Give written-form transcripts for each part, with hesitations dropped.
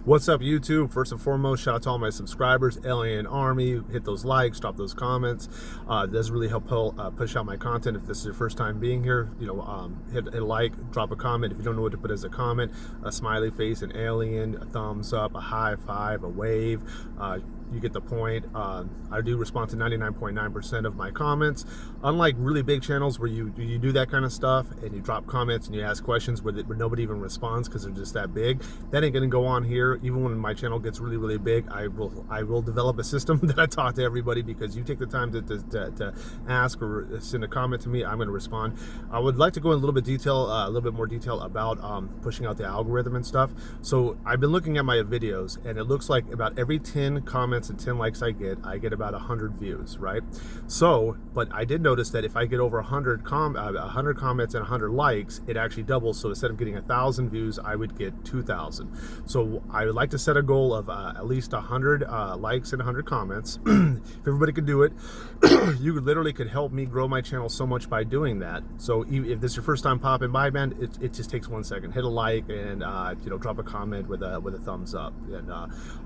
What's up, YouTube? First and foremost, shout out to all my subscribers, Alien Army. Hit those likes, drop those comments. It does really help push out my content. If this is your first time being here, hit a like, drop a comment. If you don't know what to put as a comment, a smiley face, an alien, a thumbs up, a high five, a wave. You get the point. I do respond to 99.9% of my comments. Unlike really big channels where you do that kind of stuff and you drop comments and you ask questions where nobody even responds because they're just that big, that ain't gonna go on here. Even when my channel gets really big, I will develop a system that I talk to everybody, because you take the time to ask or send a comment to me, I'm gonna respond. I would like to go in a little bit more detail about pushing out the algorithm and stuff. So I've been looking at my videos, and it looks like about every 10 comments and 10 likes I get about 100 views, right? So, but I did notice that if I get over 100 comments and 100 likes, it actually doubles. So instead of getting 1,000 views, I would get 2,000. So I would like to set a goal of at least 100 likes and 100 comments. If everybody could do it, you literally could help me grow my channel so much by doing that. So if this is your first time popping by, man, it just takes 1 second. Hit a like and drop a comment with a thumbs up. And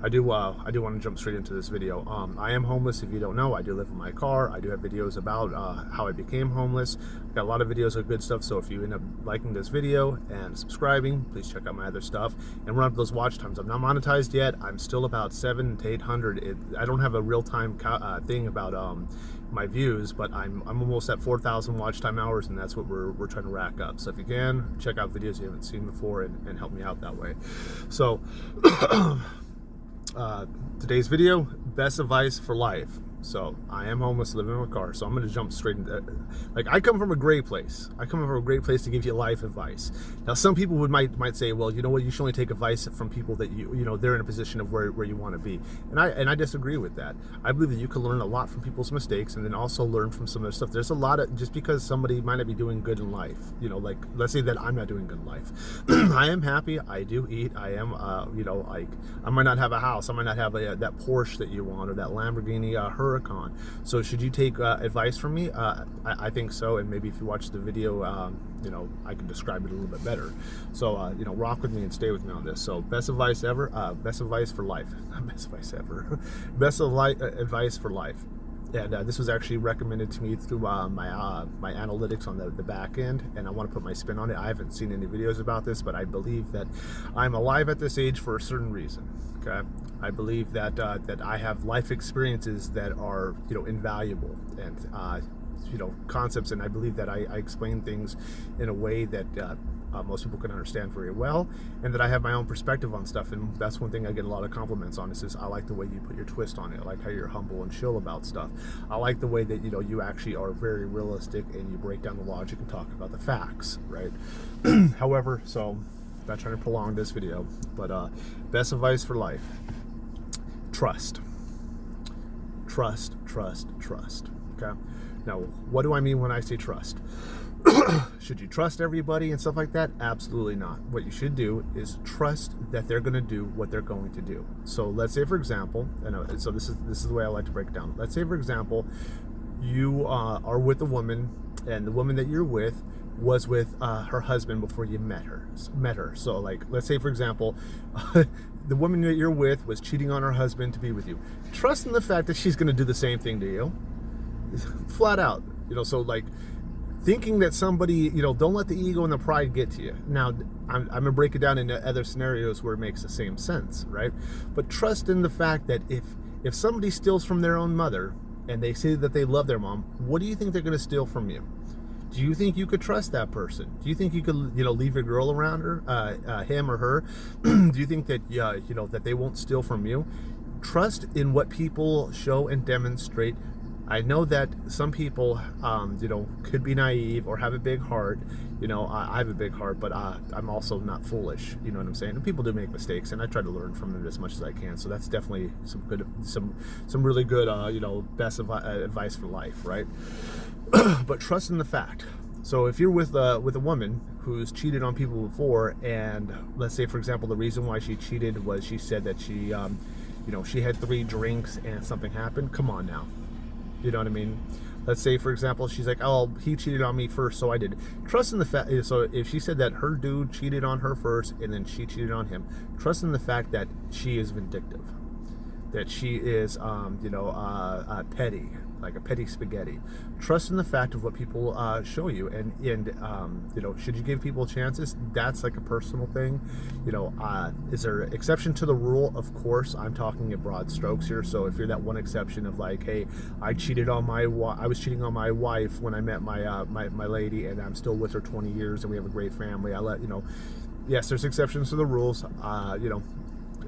I do want to jump straight into this video. I am homeless. If you don't know, I do live in my car. I do have videos about how I became homeless. Got a lot of videos of good stuff. So if you end up liking this video and subscribing, please check out my other stuff and run up those watch times. I'm not monetized yet. I'm still about 700 to 800. I don't have a real-time thing about my views, but I'm almost at 4,000 watch time hours, and that's what we're trying to rack up. So if you can, check out videos you haven't seen before and help me out that way. So today's video, best advice for life. So I am homeless, living in a car, so I'm going to jump straight into, like, I come from a great place. I come from a great place to give you life advice. Now, some people might say, well, you know what, you should only take advice from people that they're in a position of where you want to be. And I disagree with that. I believe that you can learn a lot from people's mistakes, and then also learn from some of their stuff. There's a lot of, just because somebody might not be doing good in life, like, let's say that I'm not doing good in life. I am happy, I do eat, I am, like, I might not have a house, I might not have that Porsche that you want, or that Lamborghini Huracan. So should you take advice from me? I think so, and maybe if you watch the video, I can describe it a little bit better. So rock with me and stay with me on this. So best advice ever, best advice for life, not best advice ever, best advice for life. And this was actually recommended to me through my analytics on the back end, and I want to put my spin on it. I haven't seen any videos about this, but I believe that I'm alive at this age for a certain reason. Okay, I believe that that I have life experiences that are invaluable, and concepts, and I believe that I explain things in a way that most people can understand very well, and that I have my own perspective on stuff. And that's one thing I get a lot of compliments on, is I like the way you put your twist on it. I like how you're humble and chill about stuff. I like the way that you actually are very realistic, and you break down the logic and talk about the facts, right? However, so not trying to prolong this video, but best advice for life: trust. Okay, now what do I mean when I say trust? Should you trust everybody and stuff like that? Absolutely not. What you should do is trust that they're going to do what they're going to do. So let's say, for example, so this is the way I like to break it down. Let's say, for example, you are with a woman, and the woman that you're with was with her husband before you met her. So, like, let's say, for example, the woman that you're with was cheating on her husband to be with you. Trust in the fact that she's going to do the same thing to you, flat out. So, like, thinking that somebody, don't let the ego and the pride get to you. Now, I'm going to break it down into other scenarios where it makes the same sense, right? But trust in the fact that if somebody steals from their own mother, and they say that they love their mom, what do you think they're going to steal from you? Do you think you could trust that person? Do you think you could, leave your girl around her, him or her? Do you think that, that they won't steal from you? Trust in what people show and demonstrate. I know that some people, could be naive or have a big heart. I have a big heart, but I'm also not foolish. You know what I'm saying? And people do make mistakes, and I try to learn from them as much as I can. So that's definitely some really good, best advice for life, right? But trust in the fact. So if you're with a woman who's cheated on people before, and let's say, for example, the reason why she cheated was she said that she, she had 3 drinks and something happened. Come on now. You know what I mean? let's say, for example, she's like, oh, he cheated on me first, so I did. Trust in the fact, so if she said that her dude cheated on her first and then she cheated on him, trust in the fact that she is vindictive, that she is, petty, like a petty spaghetti. Trust in the fact of what people show you, and should you give people chances? That's like a personal thing. Is there an exception to the rule? Of course, I'm talking in broad strokes here. So if you're that one exception of like, hey, I was cheating on my wife when I met my lady, and I'm still with her 20 years, and we have a great family. Yes, there's exceptions to the rules.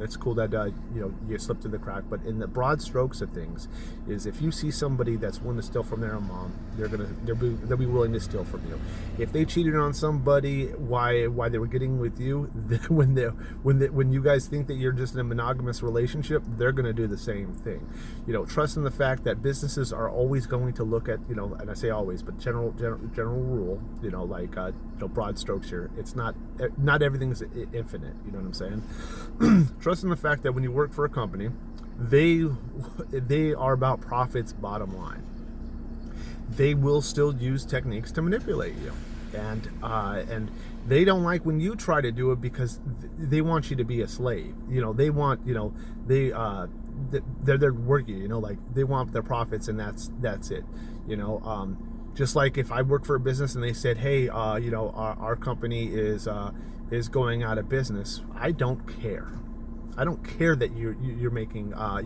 It's cool that you slipped through the crack, but in the broad strokes of things, is if you see somebody that's willing to steal from their mom, they'll be willing to steal from you. If they cheated on somebody, why they were getting with you, when you guys think that you're just in a monogamous relationship, they're going to do the same thing. Trust in the fact that businesses are always going to look at, and I say always, but general rule, broad strokes here. It's not everything's infinite. You know what I'm saying? Trust in the fact that when you work for a company, they are about profits, bottom line. They will still use techniques to manipulate you, and they don't like when you try to do it because they want you to be a slave. They want they're working. Like they want their profits, and that's it. Just like if I work for a business and they said, hey, our company is going out of business, I don't care. I don't care that you're making, that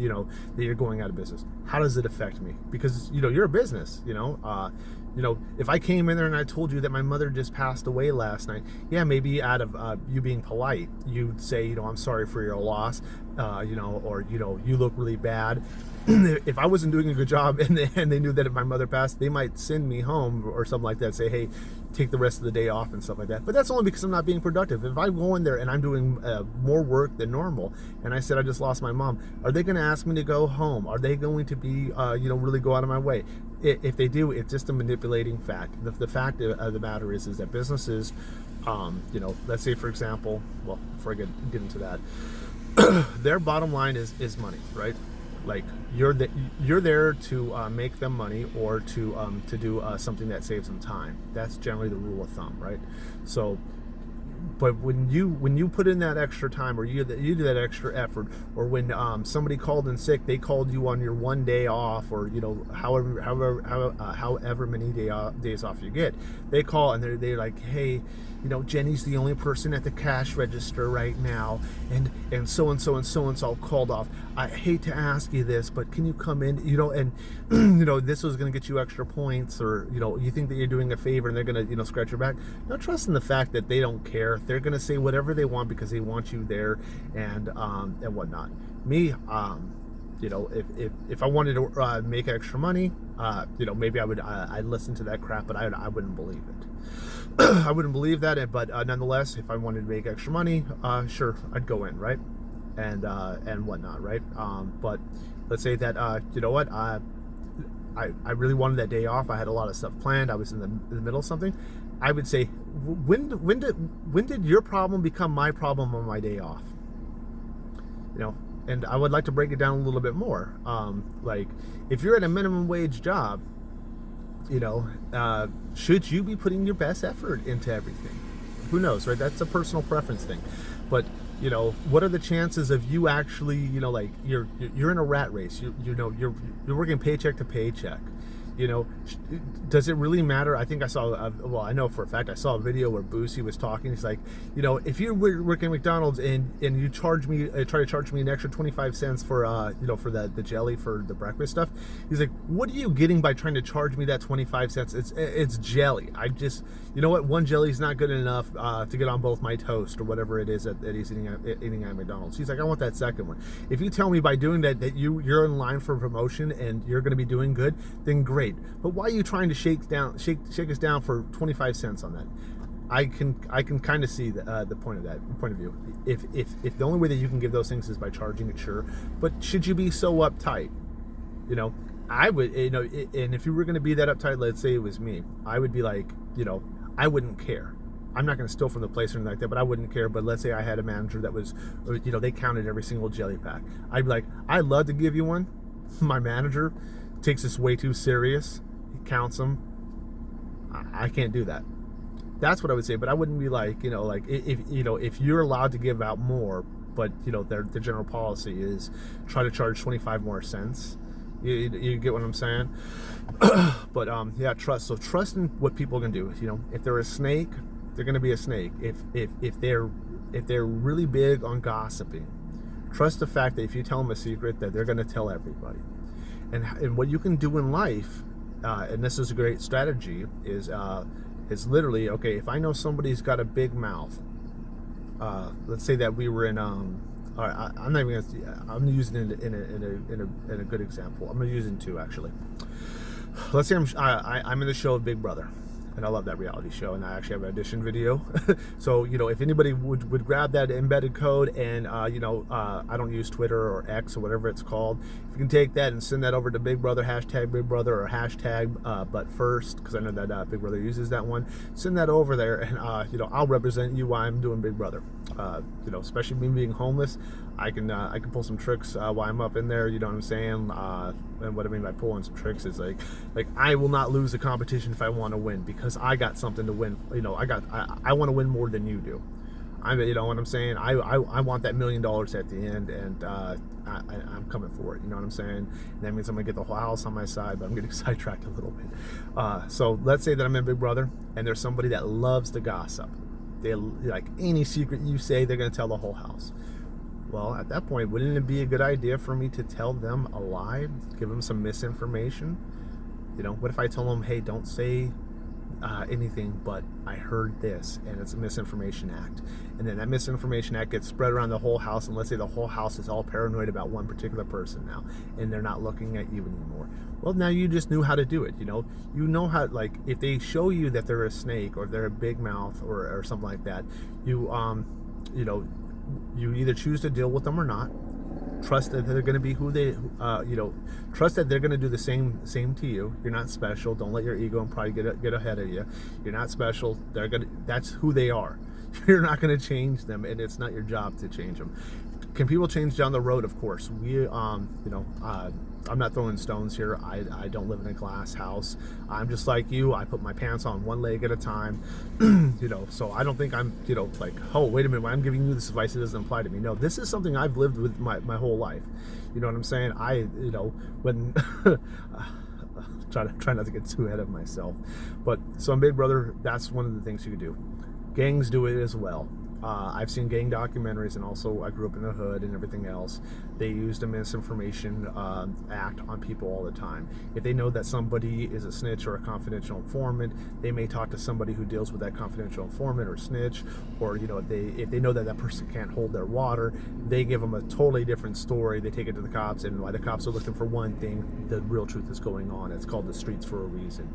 you're going out of business. How does it affect me? Because, you're a business, if I came in there and I told you that my mother just passed away last night, yeah, maybe out of you being polite, you'd say, I'm sorry for your loss, or, you look really bad. If I wasn't doing a good job and they knew that if my mother passed, they might send me home or something like that, say, hey, take the rest of the day off and stuff like that. But that's only because I'm not being productive. If I go in there and I'm doing more work than normal, and I said I just lost my mom, are they going to ask me to go home? Are they going to be, really go out of my way? If they do, it's just a manipulating fact. The fact of the matter is that businesses, let's say, for example, well, before I get into that, their bottom line is money, right? Like you're there to make them money, or to do something that saves them time. That's generally the rule of thumb, right? So, but when you put in that extra time, or you do that extra effort, or when somebody called in sick, they called you on your one day off, or however many days off you get, they call and they're like, hey, Jenny's the only person at the cash register right now, and so and so called off. I hate to ask you this, but can you come in? And this was going to get you extra points, or you think that you're doing a favor, and they're going to scratch your back. No, trust in the fact that they don't care. They're going to say whatever they want because they want you there, and whatnot. Me, if I wanted to make extra money, maybe I'd listen to that crap, but I wouldn't believe it. I wouldn't believe that, but nonetheless, if I wanted to make extra money, sure, I'd go in, right, and whatnot, right. But let's say that I really wanted that day off. I had a lot of stuff planned. I was in the middle of something. I would say, when did your problem become my problem on my day off? And I would like to break it down a little bit more. Like, if you're at a minimum wage job, should you be putting your best effort into everything? Who knows, right? That's a personal preference thing. But, what are the chances of you actually, like you're in a rat race, you're working paycheck to paycheck. Does it really matter? I think I saw, I know for a fact I saw a video where Boosie was talking. He's like, if you're working at McDonald's and you try to charge me an extra 25 cents for, for the jelly for the breakfast stuff. He's like, what are you getting by trying to charge me that 25 cents? It's jelly. I just, one jelly is not good enough to get on both my toast or whatever it is that he's eating at McDonald's. He's like, I want that second one. If you tell me by doing that you're in line for promotion and you're going to be doing good, then great. But why are you trying to shake us down for 25 cents on that? I can kind of see the point of view. If the only way that you can give those things is by charging it, sure. But should you be so uptight? I would, and if you were going to be that uptight, let's say it was me, I would be like, I wouldn't care. I'm not going to steal from the place or anything like that, but I wouldn't care. But let's say I had a manager that was, they counted every single jelly pack. I'd be like, I'd love to give you one. My manager takes this way too serious. counts them. I can't do that. That's what I would say. But I wouldn't be like, like if you're allowed to give out more, but their general policy is try to charge 25 more cents. You get what I'm saying? But yeah, trust. So trust in what people can do. If they're a snake, they're going to be a snake. If they're really big on gossiping, trust the fact that if you tell them a secret, that they're going to tell everybody. And what you can do in life, and this is a great strategy, is literally, okay, if I know somebody's got a big mouth, let's say that we were in I'm not even gonna. I'm using it in a good example. I'm gonna use it in two, actually. Let's say I'm in the show of Big Brother, and I love that reality show, and I actually have an audition video. So if anybody would grab that embedded code, and I don't use Twitter or X or whatever it's called. If you can take that and send that over to Big Brother, hashtag Big Brother, or hashtag but first, because I know that Big Brother uses that one. Send that over there, and I'll represent you while I'm doing Big Brother. Especially me being homeless, I can pull some tricks while I'm up in there. You know what I'm saying? And what I mean by pulling some tricks is like I will not lose the competition if I want to win, because I got something to win. I want to win more than you do. You know what I'm saying? I want that $1 million at the end, and I'm coming for it. You know what I'm saying? And that means I'm gonna get the whole house on my side, but I'm getting sidetracked a little bit. So let's say that I'm in Big Brother, and there's somebody that loves to gossip. They like any secret you say, they're gonna tell the whole house. Well, at that point, wouldn't it be a good idea for me to tell them a lie, give them some misinformation? What if I tell them, hey, don't say anything, but I heard this, and it's a misinformation act, and then that misinformation act gets spread around the whole house, and let's say the whole house is all paranoid about one particular person now, and they're not looking at you anymore. Well, now you just knew how to do it. You know how, like, if they show you that they're a snake or they're a big mouth or something like that, you either choose to deal with them or not. Trust that they're going to be who they, trust that they're going to do the same to you. You're not special. Don't let your ego and pride get ahead of you. You're not special. That's who they are. You're not going to change them, and it's not your job to change them. Can people change down the road? Of course. I'm not throwing stones here. I don't live in a glass house. I'm just like you. I put my pants on one leg at a time. So I don't think I'm, like, oh, wait a minute, when I'm giving you this advice, it doesn't apply to me. No, this is something I've lived with my whole life. You know what I'm saying? When try not to get too ahead of myself. But so in Big Brother, that's one of the things you can do. Gangs do it as well. I've seen gang documentaries, and also I grew up in the hood and everything else. They used a misinformation act on people all the time. If they know that somebody is a snitch or a confidential informant, they may talk to somebody who deals with that confidential informant or snitch, or if they know that person can't hold their water, they give them a totally different story. They take it to the cops, and why the cops are looking for one thing, the real truth is going on. It's called the streets for a reason.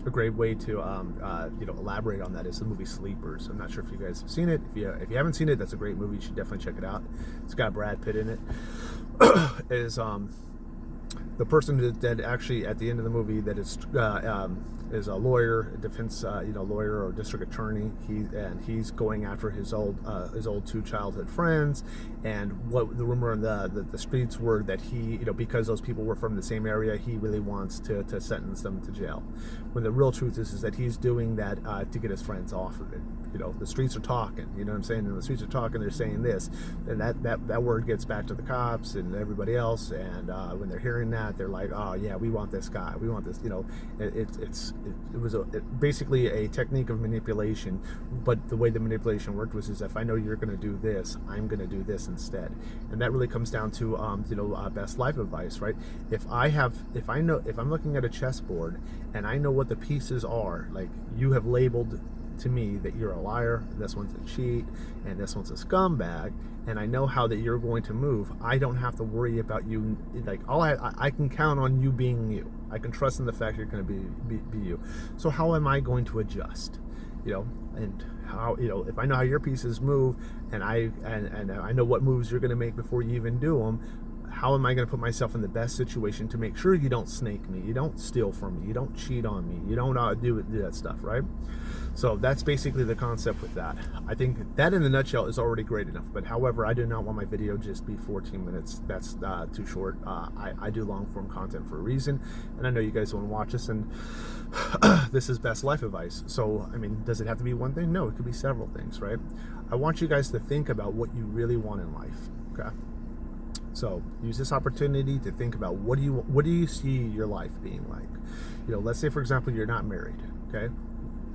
A great way to elaborate on that is the movie Sleepers. I'm not sure if you guys have seen it. If you haven't seen it, that's a great movie. You should definitely check it out. It's got Brad Pitt in it. Is the person that actually at the end of the movie that is a lawyer, a defense lawyer or district attorney. He's going after his old two childhood friends, and what the rumor in the streets were that he, because those people were from the same area, he really wants to sentence them to jail. When the real truth is that he's doing that to get his friends off of it. The streets are talking. You know what I'm saying? And the streets are talking. They're saying this, and that word gets back to the cops and everybody else. And when they're hearing that, they're like, "Oh yeah, we want this guy. We want this." It was basically a technique of manipulation. But the way the manipulation worked was if I know you're going to do this, I'm going to do this instead. And that really comes down to best life advice, right? If I'm looking at a chessboard and I know what the pieces are, like you have labeled to me that you're a liar, this one's a cheat, and this one's a scumbag, and I know how that you're going to move, I don't have to worry about you. Like I can count on you being you. I can trust in the fact you're going to be you. So how am I going to adjust? And how, if I know how your pieces move, and I know what moves you're going to make before you even do them, how am I going to put myself in the best situation to make sure you don't snake me, you don't steal from me, you don't cheat on me, you don't do that stuff, right? So that's basically the concept with that. I think that in a nutshell is already great enough. But however, I do not want my video just be 14 minutes. That's too short. I do long form content for a reason, and I know you guys want to watch this, and this is best life advice. So, I mean, does it have to be one thing? No, it could be several things, right? I want you guys to think about what you really want in life, okay? So use this opportunity to think about what do you see your life being like? You know, let's say, for example, you're not married, okay?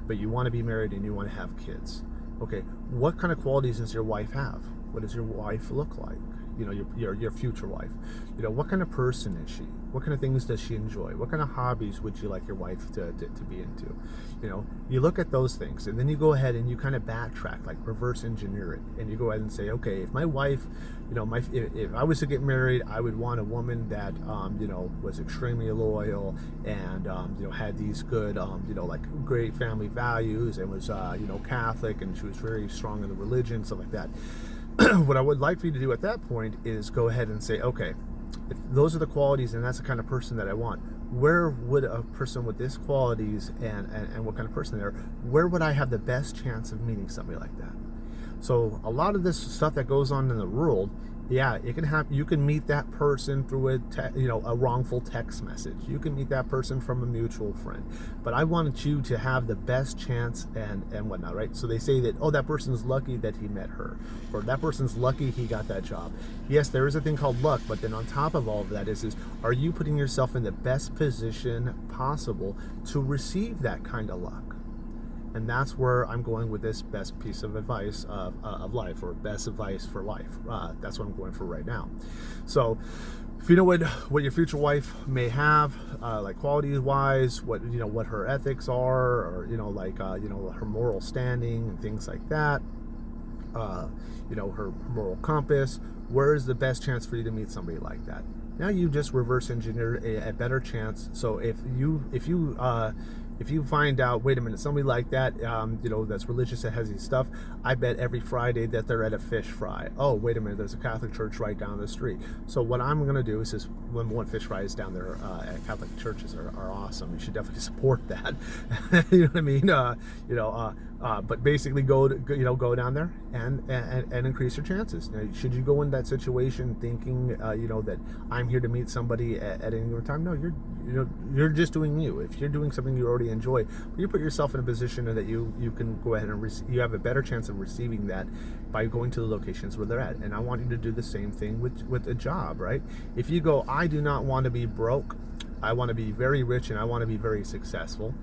But you want to be married and you want to have kids. Okay, what kind of qualities does your wife have? What does your wife look like? You know, your future wife. You know, what kind of person is she? What kind of things does she enjoy? What kind of hobbies would you like your wife to be into? You know, you look at those things, and then you go ahead and you kind of backtrack, like reverse engineer it, and you go ahead and say, okay, if my wife, you know, if I was to get married, I would want a woman that, you know, was extremely loyal and, you know, had these good, you know, like great family values, and was, you know, Catholic, and she was very strong in the religion, stuff like that. What I would like for you to do at that point is go ahead and say, okay, if those are the qualities and that's the kind of person that I want, where would a person with these qualities and what kind of person they are, where would I have the best chance of meeting somebody like that? So a lot of this stuff that goes on in the world, yeah, it can happen. You can meet that person through a wrongful text message. You can meet that person from a mutual friend. But I wanted you to have the best chance and whatnot, right? So they say that, oh, that person's lucky that he met her, or that person's lucky he got that job. Yes, there is a thing called luck, but then on top of all of that is are you putting yourself in the best position possible to receive that kind of luck? And that's where I'm going with this best piece of advice of life, or best advice for life. That's what I'm going for right now. So if you know what your future wife may have, like quality-wise, what her ethics are, or like her moral standing and things like that, her moral compass, where is the best chance for you to meet somebody like that? Now you just reverse engineer a better chance. So if you find out, wait a minute, somebody like that, that's religious, that has these stuff, I bet every Friday that they're at a fish fry. Oh, wait a minute, there's a Catholic church right down the street. So what I'm going to do is number one, fish fries down there at Catholic churches are awesome. You should definitely support that. You know what I mean? But basically go down there and increase your chances. Now, should you go in that situation thinking, that I'm here to meet somebody at any given time? No, you're just doing you. If you're doing something you already enjoy, you put yourself in a position that you can go ahead and you have a better chance of receiving that by going to the locations where they're at. And I want you to do the same thing with a job, right? If you go, I do not want to be broke, I want to be very rich, and I want to be very successful.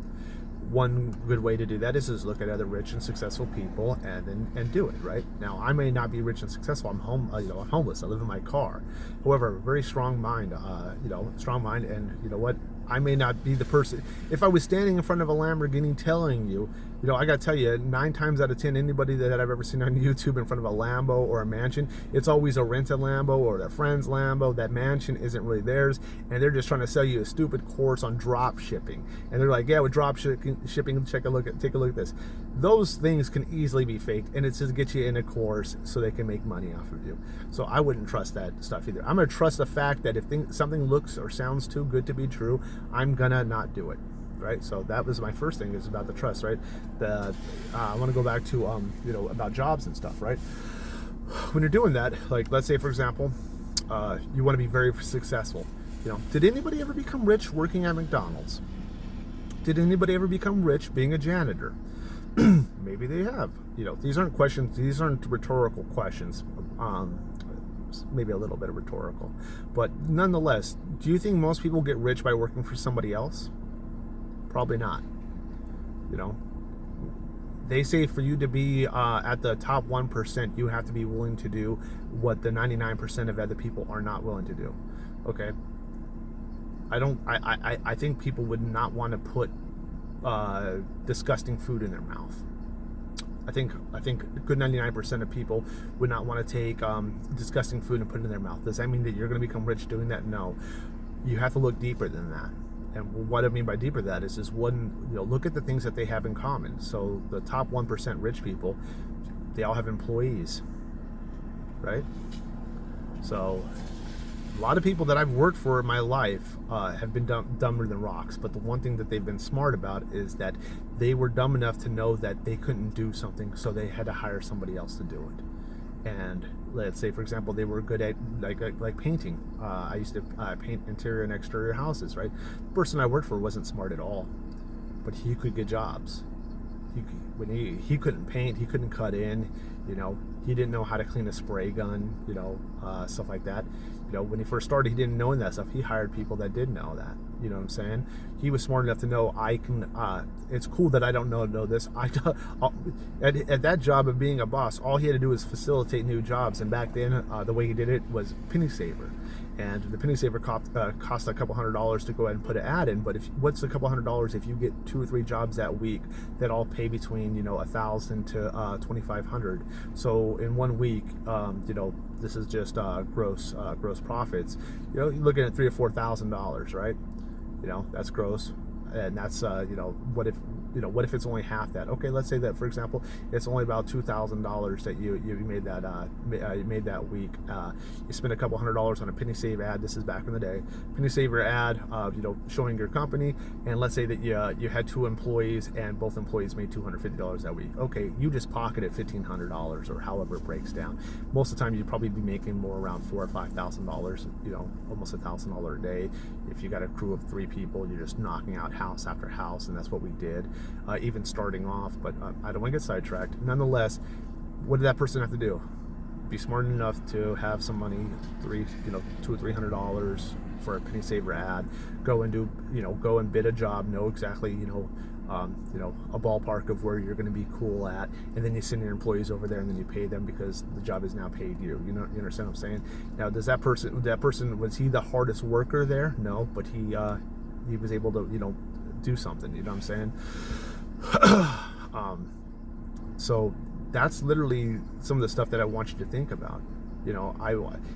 One good way to do that is look at other rich and successful people and do it, right? Now, I may not be rich and successful. I'm I'm homeless. I live in my car. However, very strong mind, and you know what? I may not be the person. If I was standing in front of a Lamborghini telling you, I got to tell you, 9 times out of 10, anybody that I've ever seen on YouTube in front of a Lambo or a mansion, it's always a rented Lambo or their friend's Lambo. That mansion isn't really theirs, and they're just trying to sell you a stupid course on drop shipping. And they're like, yeah, with drop shipping, take a look at this. Those things can easily be faked, and it's just get you in a course so they can make money off of you. So I wouldn't trust that stuff either. I'm going to trust the fact that if something looks or sounds too good to be true, I'm gonna not do it, right? So that was my first thing, is about the trust, right? I want to go back to about jobs and stuff, right? When you're doing that, like let's say for example, you want to be very successful. Did anybody ever become rich working at McDonald's? Did anybody ever become rich being a janitor? Maybe they have. These aren't questions. These aren't rhetorical questions. Maybe a little bit of rhetorical, but nonetheless, do you think most people get rich by working for somebody else? Probably not. They say for you to be at the top 1%, you have to be willing to do what the 99% of other people are not willing to do. Okay. I think people would not want to put disgusting food in their mouth. I think a good 99% of people would not want to take disgusting food and put it in their mouth. Does that mean that you're going to become rich doing that? No. You have to look deeper than that. And what I mean by deeper than that is look at the things that they have in common. So the top 1% rich people, they all have employees, right? So A lot of people that I've worked for in my life have been dumber than rocks, but the one thing that they've been smart about is that they were dumb enough to know that they couldn't do something, so they had to hire somebody else to do it. And let's say, for example, they were good at like painting. I used to paint interior and exterior houses, right? The person I worked for wasn't smart at all, but he could get jobs. He couldn't paint, he couldn't cut in, you know, he didn't know how to clean a spray gun, you know, stuff like that. You know, when he first started, he didn't know that stuff. He hired people that did know that. You know what I'm saying? He was smart enough to know I can. It's cool that I don't know this. At that job of being a boss, all he had to do was facilitate new jobs. And back then, the way he did it was penny saver. And the penny saver cost a couple $100 to go ahead and put an ad in. But what's a couple $100 if you get 2 or 3 jobs that week that all pay between, you know, $1,000 to $2,500? So in 1 week, you know, this is just gross profits. You know, you're looking at $3,000 or $4,000, right? You know, that's gross. And that's you know, what if it's only half that? Okay, let's say that, for example, it's only about $2,000 that you made that week. You spend a couple $100 on a penny save ad. This is back in the day. Penny saver ad, you know, showing your company, and let's say that you had 2 employees and both employees made $250 that week. Okay, you just pocketed $1,500 or however it breaks down. Most of the time, you'd probably be making more around $4,000 or $5,000. You know, almost $1,000 a day. If you got a crew of 3 people, you're just knocking out house after house, and that's what we did. Even starting off, but I don't want to get sidetracked. Nonetheless, what did that person have to do? Be smart enough to have some money, $200 or $300 for a penny saver ad. Go and bid a job. Know exactly, a ballpark of where you're going to be cool at, and then you send your employees over there, and then you pay them because the job is now paid you. You understand what I'm saying? Now, does that person was he the hardest worker there? No, but he was able to do something. You know what I'm saying? So that's literally some of the stuff that I want you to think about. You know,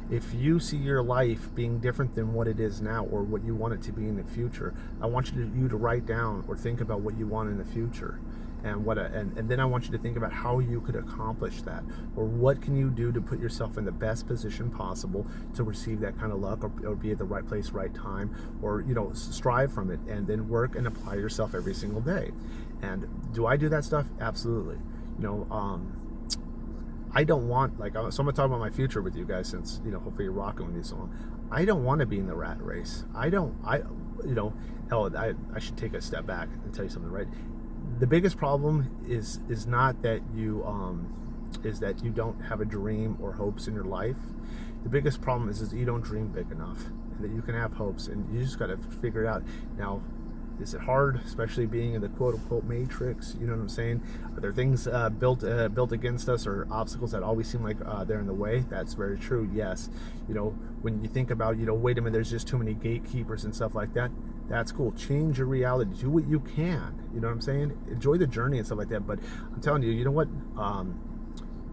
if you see your life being different than what it is now or what you want it to be in the future, I want you to write down or think about what you want in the future, and and then I want you to think about how you could accomplish that, or what can you do to put yourself in the best position possible to receive that kind of luck, or be at the right place, right time, or strive from it, and then work and apply yourself every single day. And do I do that stuff? Absolutely. I don't want, so I'm going to talk about my future with you guys, since, hopefully you're rocking with me so long. I don't want to be in the rat race. I should take a step back and tell you something, right? The biggest problem is not that you don't have a dream or hopes in your life. The biggest problem is that you don't dream big enough, and that you can have hopes, and you just got to figure it out. Now, is it hard, especially being in the quote-unquote matrix? You know what I'm saying? Are there things built against us, or obstacles that always seem like they're in the way? That's very true, yes. When you think about, wait a minute, there's just too many gatekeepers and stuff like that, that's cool. Change your reality. Do what you can. You know what I'm saying? Enjoy the journey and stuff like that. But I'm telling you, you know what?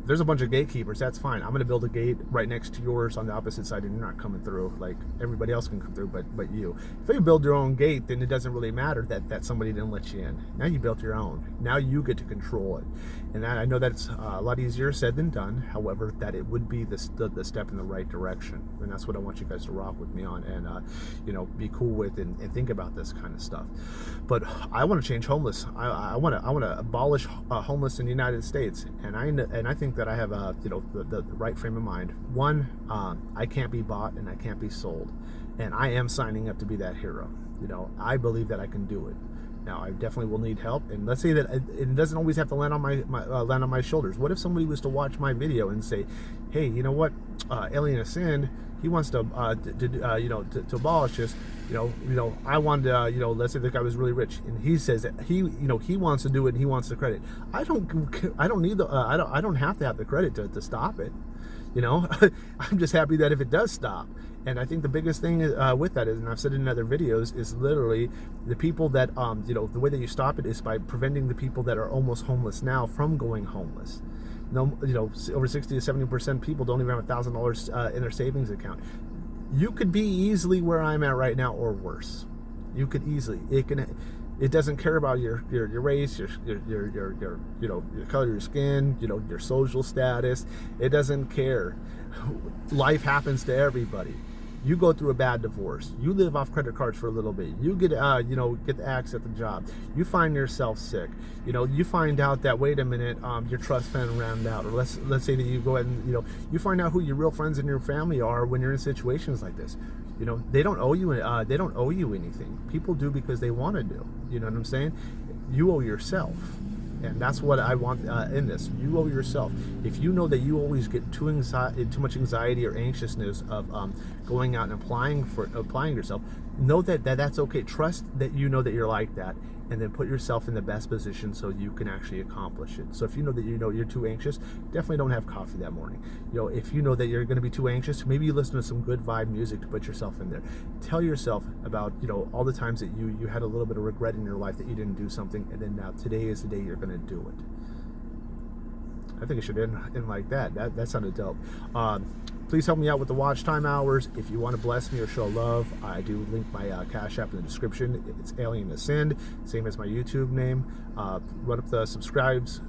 If there's a bunch of gatekeepers, that's fine. I'm going to build a gate right next to yours on the opposite side, and you're not coming through. Like, everybody else can come through, but you. If you build your own gate, then it doesn't really matter that somebody didn't let you in. Now you built your own. Now you get to control it. And I know that's a lot easier said than done. However, that it would be the step in the right direction. And that's what I want you guys to rock with me on, and be cool with, and think about this kind of stuff. But I want to change homeless. I want to abolish homeless in the United States, and I think that I have the right frame of mind. One, I can't be bought and I can't be sold, and I am signing up to be that hero. I believe that I can do it. Now, I definitely will need help, and let's say that it doesn't always have to land on my shoulders. What if somebody was to watch my video and say, "Hey, you know what? AlienAscend, he wants to abolish this. I wanted to, let's say the guy was really rich, and he says that he wants to do it, and he wants the credit. I don't have to have the credit to stop it. I'm just happy that if it does stop. And I think the biggest thing with that is, and I've said it in other videos, is literally the people that, the way that you stop it is by preventing the people that are almost homeless now from going homeless. Over 60 to 70% people don't even have $1,000 in their savings account. You could be easily where I'm at right now, or worse. You could easily. It doesn't care about your race, your color of your skin, your social status. It doesn't care. Life happens to everybody. You go through a bad divorce. You live off credit cards for a little bit. You get, get the axe at the job. You find yourself sick. You find out that, wait a minute, your trust fund ran out. Or let's say that you go ahead and, you find out who your real friends in your family are when you're in situations like this. They don't owe you. They don't owe you anything. People do because they want to do. You know what I'm saying? You owe yourself. And that's what I want in this. You owe yourself. If you know that you always get too much anxiety or anxiousness of going out and applying yourself, know that that's okay. Trust that you know that you're like that, and then put yourself in the best position so you can actually accomplish it. So if you know that you're too anxious, definitely don't have coffee that morning. If you know that you're going to be too anxious, maybe you listen to some good vibe music to put yourself in there. Tell yourself about all the times that you had a little bit of regret in your life that you didn't do something, and then now today is the day you're going to do it. I think it should end like that. That sounded dope. Please help me out with the watch time hours. If you want to bless me or show love, I do link my Cash App in the description. It's AlienAscend, same as my YouTube name. Run up the subscribes.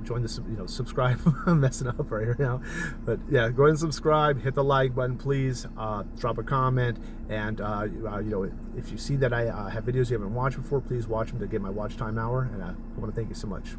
Join the subscribe. I'm messing up right here now, but yeah, go ahead and subscribe. Hit the like button, please. Drop a comment, and if you see that I have videos you haven't watched before, please watch them to get my watch time hour. And I want to thank you so much.